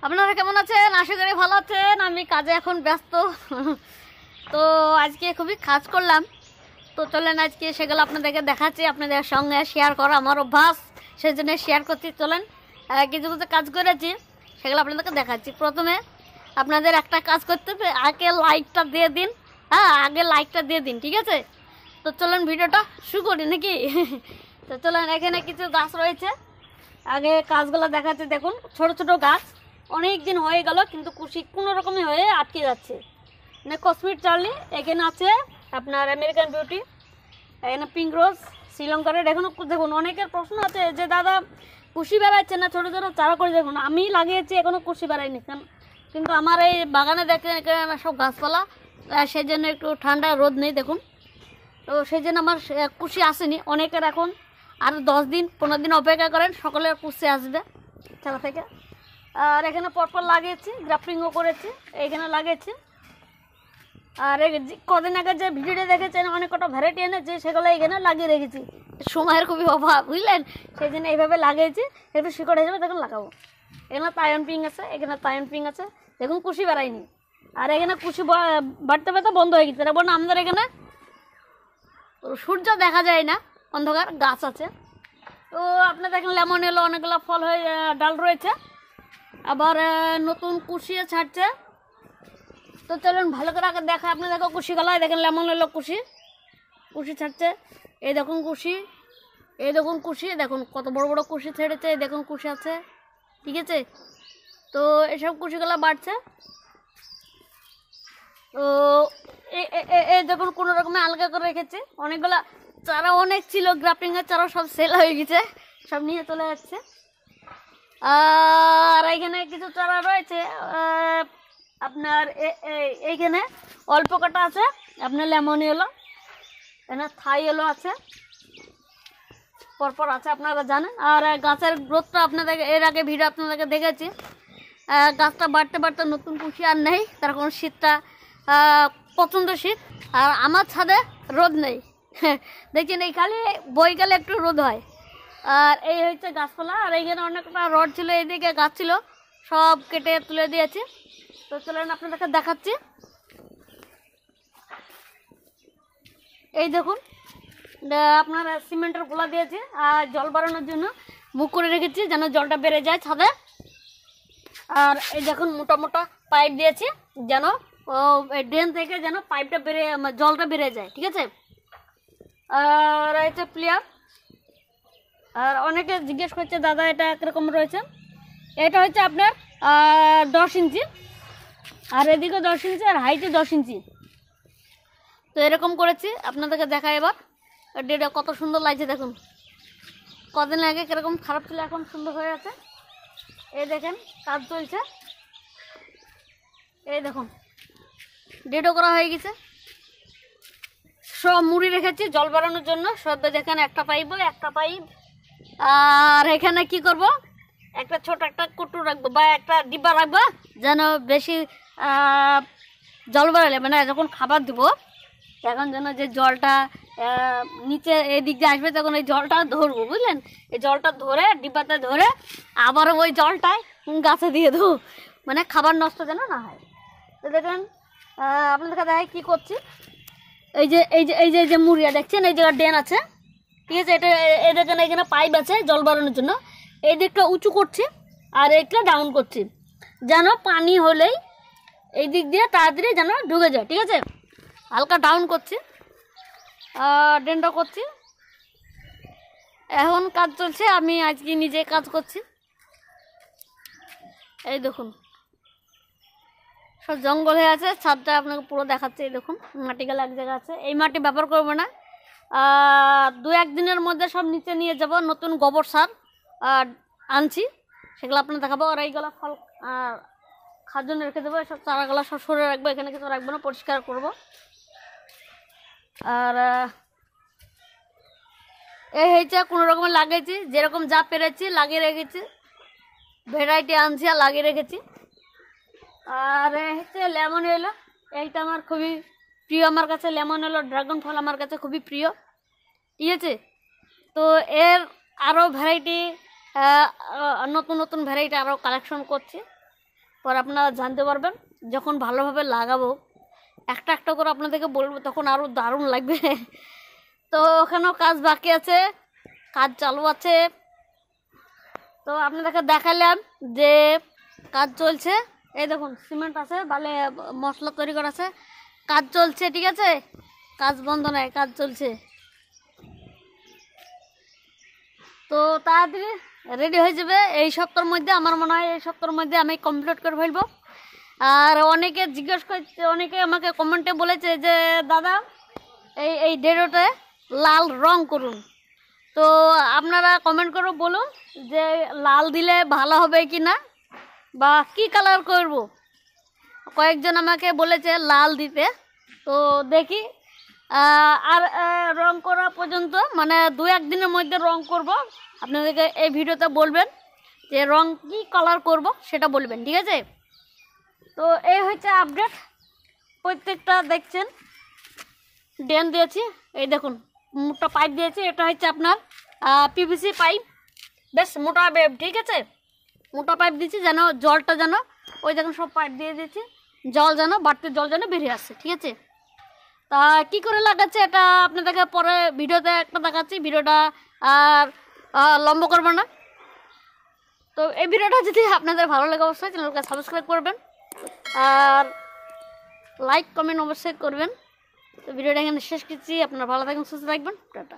আপনারা কেমন আছেন? আশা করি ভালো আছেন। আমি কাজে এখন ব্যস্ত। তো আজকে খুবই কাজ করলাম। তো চলেন আজকে সেগুলো আপনাদেরকে দেখাচ্ছি, আপনাদের সঙ্গে শেয়ার করা আমার অভ্যাস, সেই জন্য শেয়ার করছি। চলেন কিছু কিছু কাজ করেছি সেগুলো আপনাদেরকে দেখাচ্ছি। প্রথমে আপনাদের একটা কাজ করতে হবে, আগে লাইকটা দিয়ে দিন। হ্যাঁ, আগে লাইকটা দিয়ে দিন, ঠিক আছে? তো চলেন ভিডিওটা শুরু করি নাকি? তো চলেন, এখানে কিছু গাছ রয়েছে, আগে গাছগুলো দেখাচ্ছি। দেখুন, ছোট ছোট গাছ, অনেক দিন হয়ে গেল কিন্তু কুশি কোনো রকমই হয়ে আটকে যাচ্ছে। মানে কসমিক চার্লি, এখানে আছে আপনার আমেরিকান বিউটি, এখানে পিঙ্ক রোজ, শ্রীলঙ্কার। এখন দেখুন, অনেকের প্রশ্ন আছে যে দাদা কুশি বেড়াচ্ছে না, ছোটো ছোটো চারা করে। দেখুন, আমি লাগিয়েছি, এখনও কুশি বেড়ায়নি। কিন্তু আমার এই বাগানে দেখেন এখানে সব গাছপালা, সেই জন্য একটু ঠান্ডা, রোদ নেই দেখুন। তো সেই জন্য আমার কুশি আসেনি। অনেকের এখন আর 10 দিন 15 দিন অপেক্ষা করেন, সকলের কুশি আসবে খেলা থেকে। আর এখানে পরপর লাগিয়েছি, গ্রাফটিংও করেছি, এইখানে লাগিয়েছি। আর কদিন আগে যে ভিডিওটা দেখেছেন, অনেক কটা ভ্যারাইটি এনেছি, সেগুলো এখানে লাগিয়ে রেখেছি। সময়ের খুবই অভাব, বুঝলেন, সেই জন্য এইভাবে লাগিয়েছি। একটু শিকড় হয়ে যাবে, তখন লাগাবো। এখানে তায়ন পিং আছে, এখানে তায়ন পিং আছে। দেখুন, কুশি বাড়ায়নি। আর এখানে কুশি বাড়তে বাড়তে বন্ধ হয়ে গেছে। বলুন, আমাদের এখানে সূর্য দেখা যায় না, অন্ধকার, গাছ আছে। তো আপনার দেখেন লেমন এলো, অনেকগুলো ফল হয়ে ডাল রয়েছে, আবার নতুন কুশিও ছাড়ছে। তো চলুন ভালো করে আগে দেখা, আপনি দেখো কুশি গলায় দেখেন লেমন এলো, কুশি কুশি ছাড়ছে। এই দেখুন কুশি, এই দেখুন কুশি, দেখুন কত বড় বড় কুশি ছেড়েছে। এই দেখুন কুশি আছে, ঠিক আছে? তো এসব কুশিগুলো বাড়ছে। তো এই দেখুন কোনো রকমে আলগা করে রেখেছে। অনেকগুলা চারা অনেক ছিল, গ্রাফটিংয়ের চারা সব সেল হয়ে গেছে, সব নিয়ে চলে যাচ্ছে। আর এইখানে কিছু চারা রয়েছে আপনার, এইখানে অল্প কাটা আছে আপনার লেমন এলো, এখানে থাই এলো আছে, পরপর আছে, আপনারা জানেন। আর গাছের গ্রোথটা আপনাদের এর আগে ভিডিও আপনাদেরকে দেখেছি। গাছটা বাড়তে বাড়তে নতুন কুশি আর নেই, তার কারণ শীতটা প্রচণ্ড শীত। আর আমার ছাদে রোদ নেই, দেখছেন, এই খালি বইকালে একটু রোদ হয়। আর এই হচ্ছে গাছপালা। আর এইখানে অনেকটা রড ছিল, এইদিকে গাছ ছিল, সব কেটে তুলে দিয়েছি। তো চলেন আপনাদেরকে দেখাচ্ছি। এই দেখুন, আপনার সিমেন্টের গোলা দিয়েছি আর জল বাড়ানোর জন্য মুখ করে রেখেছি, যেন জলটা বেড়ে যায় ছাদে। আর এই দেখুন মোটা মোটা পাইপ দিয়েছি, যেন ড্রেন থেকে যেন পাইপটা বেড়ে, জলটা বেড়ে যায়, ঠিক আছে? আর এটা প্লেয়ার। আর অনেকে জিজ্ঞেস করছে দাদা এটা কীরকম রয়েছে। এটা হচ্ছে আপনার 10 ইঞ্চি, আর এদিকে 10 ইঞ্চি, আর হাইটে 10 ইঞ্চি। তো এরকম করেছি, আপনাদেরকে দেখা এবার। ডেটা কত সুন্দর লাগছে দেখুন, কদিন আগে কীরকম খারাপ ছিল, এখন সুন্দর হয়ে আছে। এই দেখেন কাজ চলছে, এই দেখুন ডেটও করা হয়ে গেছে। সব মুড়ি রেখেছি জল বাড়ানোর জন্য, সব দেখেন একটা পাইপ, একটা পাইপ। আর এখানে কি করব, একটা ছোট একটা কুটু রাখবো বা একটা ডিব্বা রাখবো, যেন বেশি জল বাড়ালে, মানে যখন খাবার দিব তখন যেন যে জলটা নিচে এই দিক দিয়ে আসবে, তখন এই জলটা ধরবো, বুঝলেন? এই জলটা ধরে ডিব্বাতে ধরে আবার ওই জলটাই গাছে দিয়ে দেবো, মানে খাবার নষ্ট যেন না হয়। তো দেখেন আপনাদের দেখায় কী করছি। এই যে এই যে এই যে এই যে মুড়িয়া দেখছেন, এই জায়গায় ড্রেন আছে, ঠিক আছে? এটা এই দেখেন, এখানে পাইপ আছে জল বাড়ানোর জন্য। এই দিকটা উঁচু করছি আর এইটা ডাউন করছি, যেন পানি হলেই এই দিক দিয়ে তাড়াতাড়ি যেন ঢুকে যায়, ঠিক আছে? হালকা ডাউন করছি, ড্রেনটা করছি। এখন কাজ চলছে, আমি আজকে নিজে কাজ করছি। এই দেখুন সব জঙ্গল হয়ে আছে, ছাদটা আপনাকে পুরো দেখাচ্ছে। এই দেখুন মাটিগুলো এক জায়গায় আছে, এই মাটি ব্যবহার করবো না। 2-1 দিনের মধ্যে সব নিচে নিয়ে যাব, নতুন গোবর সার আনছি, সেগুলো আপনার দেখাবো। আর এইগুলো ফল খাওয়ার জন্য রেখে দেবো, সব চারাগুলো সব সরে রাখবো, এখানে কিছু রাখবো না, পরিষ্কার করব। আর এই হয়েছে কোনো রকমের লাগিয়েছি, যেরকম যা পেরেছি লাগিয়ে রেখেছি, ভ্যারাইটি আনছি আর লাগিয়ে রেখেছি। আর হচ্ছে লেমন এলো, এইটা আমার খুবই প্রিয়, আমার কাছে লেমন এলো, ড্রাগন ফল আমার কাছে খুবই প্রিয়, ঠিক আছে? তো এর আরও ভ্যারাইটি, নতুন নতুন ভ্যারাইটি আরও কালেকশন করছি। পরে আপনারা জানতে পারবেন। যখন ভালোভাবে লাগাবো একটা একটা করে আপনাদেরকে বলবো, তখন আরও দারুণ লাগবে। তো ওখানেও কাজ বাকি আছে, কাজ চালু আছে। তো আপনাদেরকে দেখালাম যে কাজ চলছে। এই দেখুন সিমেন্ট আছে, বালে মশলা তৈরি করা আছে, কাজ চলছে, ঠিক আছে, কাজ বন্ধ নয়, কাজ চলছে। তো তাড়াতাড়ি রেডি হয়ে যাবে এই সপ্তাহের মধ্যে। আমার মনে হয় এই সপ্তাহের মধ্যে আমি কমপ্লিট করে ফেলবো। আর অনেকে জিজ্ঞেস করছে, অনেকে আমাকে কমেন্টে বলেছে যে দাদা এই এই ডেরোতে লাল রং করুন। তো আপনারা কমেন্ট করে বলুন যে লাল দিলে ভালো হবে কি না, বা কি কালার করব। কয়েকজন আমাকে বলেছে লাল দিতে, তো দেখি। আর রং করা পর্যন্ত মানে 2-1 দিনের মধ্যে রং করব। আপনাদেরকে এই ভিডিওতে বলবেন যে রং কি কালার করব সেটা বলবেন, ঠিক আছে। তো এই হচ্ছে আপডেট। প্রত্যেকটা দেখছেন ড্রেন দিয়েছি, এই দেখুন মোটা পাইপ দিয়েছি। এটা হচ্ছে আপনার পিভিসি পাইপ, বেশ মোটা পাইপ, ঠিক আছে, মোটা পাইপ দিয়েছি যেন জলটা যেন ওই দেখুন সব পাইপ দিয়ে দিয়েছি, জল যেন বাড়তি জল যেন বেরিয়ে আসে, ঠিক আছে। তা কী করে লাগাচ্ছে এটা আপনাদেরকে পরে ভিডিওতে একটা দেখাচ্ছি। ভিডিওটা আর লম্বা করবো না। তো এই ভিডিওটা যদি আপনাদের ভালো লাগে অবশ্যই চ্যানেলকে সাবস্ক্রাইব করবেন আর লাইক কমেন্ট অবশ্যই করবেন। তো ভিডিওটা এখানে শেষ করছি। আপনারা ভালো থাকবেন, সুস্থ থাকবেন, টাটা।